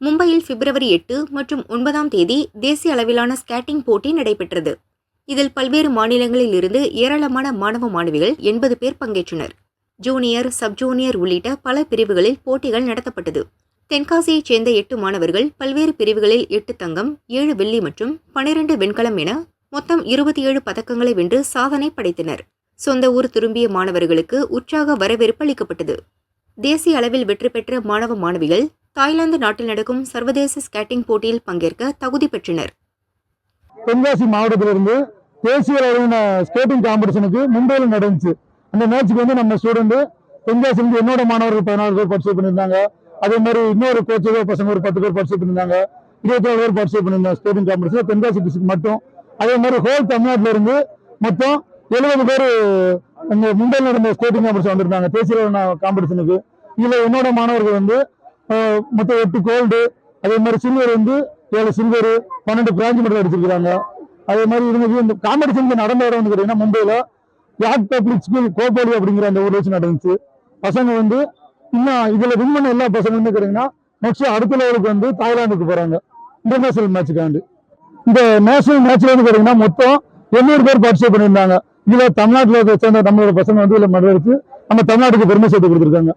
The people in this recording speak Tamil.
மும்பையில் பிப்ரவரி 8 மற்றும் 9ஆம் தேதி தேசிய அளவிலான ஸ்கேட்டிங் போட்டி நடைபெற்றது. இதில் பல்வேறு மாநிலங்களில் இருந்து ஏராளமான மாணவ மாணவிகள் 80 பேர் பங்கேற்றனர். ஜூனியர், சப் ஜூனியர் உள்ளிட்ட பல பிரிவுகளில் போட்டிகள் நடத்தப்பட்டது. தென்காசியைச் சேர்ந்த 8 மாணவர்கள் பல்வேறு பிரிவுகளில் 8 தங்கம், 7 வெள்ளி மற்றும் 12 வெண்கலம் என மொத்தம் 27 பதக்கங்களை வென்று சாதனை படைத்தனர். சொந்த ஊர் திரும்பிய மாணவர்களுக்கு உற்சாக வரவேற்பு அளிக்கப்பட்டது. தேசிய அளவில் வெற்றி பெற்ற மாணவ மாணவிகள் தாய்லாந்து நாட்டில் நடக்கும் சர்வதேச ஸ்கேட்டிங் போட்டியில் பங்கேற்க தகுதி பெற்றனர். தென்காசி மாவட்டத்திலிருந்து தேசிய அளவிலான ஸ்கேட்டிங் காம்படிஷனுக்கு மும்பையில் நடந்துச்சு. அந்த மேட்சுக்கு வந்து நம்ம ஸ்டூடெண்ட் தென்காசிலிருந்து என்னோட மாணவர்கள் 16 பேர் பார்ட்டிசிபேட் பண்ணியிருந்தாங்க. அதே மாதிரி இன்னொரு கோச்சோ பசங்க ஒரு 10 பேர் பார்ட்டிசிபேட் பண்ணியிருந்தாங்க. 27 பேர் பார்ட்டிசிபேட் பண்ணியிருந்தாங்க ஸ்கேட்டிங் காம்படிஷன் தென்காசி டிஸ்ட்ரிக்ட் மட்டும். அதே மாதிரி ஹோல் தமிழ்நாட்டில இருந்து மொத்தம் 70 பேர் இந்த மும்பையில் நடந்த ஸ்கேட்டிங் காம்படிஷன் வந்திருந்தாங்க தேசிய அளவிலான காம்படிஷனுக்கு. இதுல என்னோட மாணவர்கள் வந்து மொத்தம் 8 கோல்டு, அதே மாதிரி சில்வர் வந்து 7 சில்வர், 12 பிரான்ஸ் மெடல் அடிச்சிருக்காங்க. அதே மாதிரி இந்த காம்படிஷன் நடந்த இடம் வந்து கேட்டீங்கன்னா மும்பையில யாக் பப்ளிக் ஸ்கூல் கோப்போலி அப்படிங்கிற அந்த ஊர் வச்சு நடந்துச்சு. பசங்க வந்து இன்னும் இதுல வின் பண்ண எல்லா பசங்க வந்து கேட்டீங்கன்னா நெக்ஸ்ட் அடுத்த லெவலுக்கு வந்து தாய்லாந்துக்கு போறாங்க இன்டர்நேஷனல் மேட்சுக்காண்டு. இந்த நேஷனல் மேட்ச்ல வந்து கேட்டீங்கன்னா மொத்தம் 800 பேர் பார்ட்டிசிபேட் பண்ணியிருந்தாங்க. இதுல தமிழ்நாட்டில் சேர்ந்த நம்மளோட பசங்க வந்து இதுல மெடல் அடிச்சு நம்ம தமிழ்நாட்டுக்கு பெருமை சேர்த்து கொடுத்துருக்காங்க.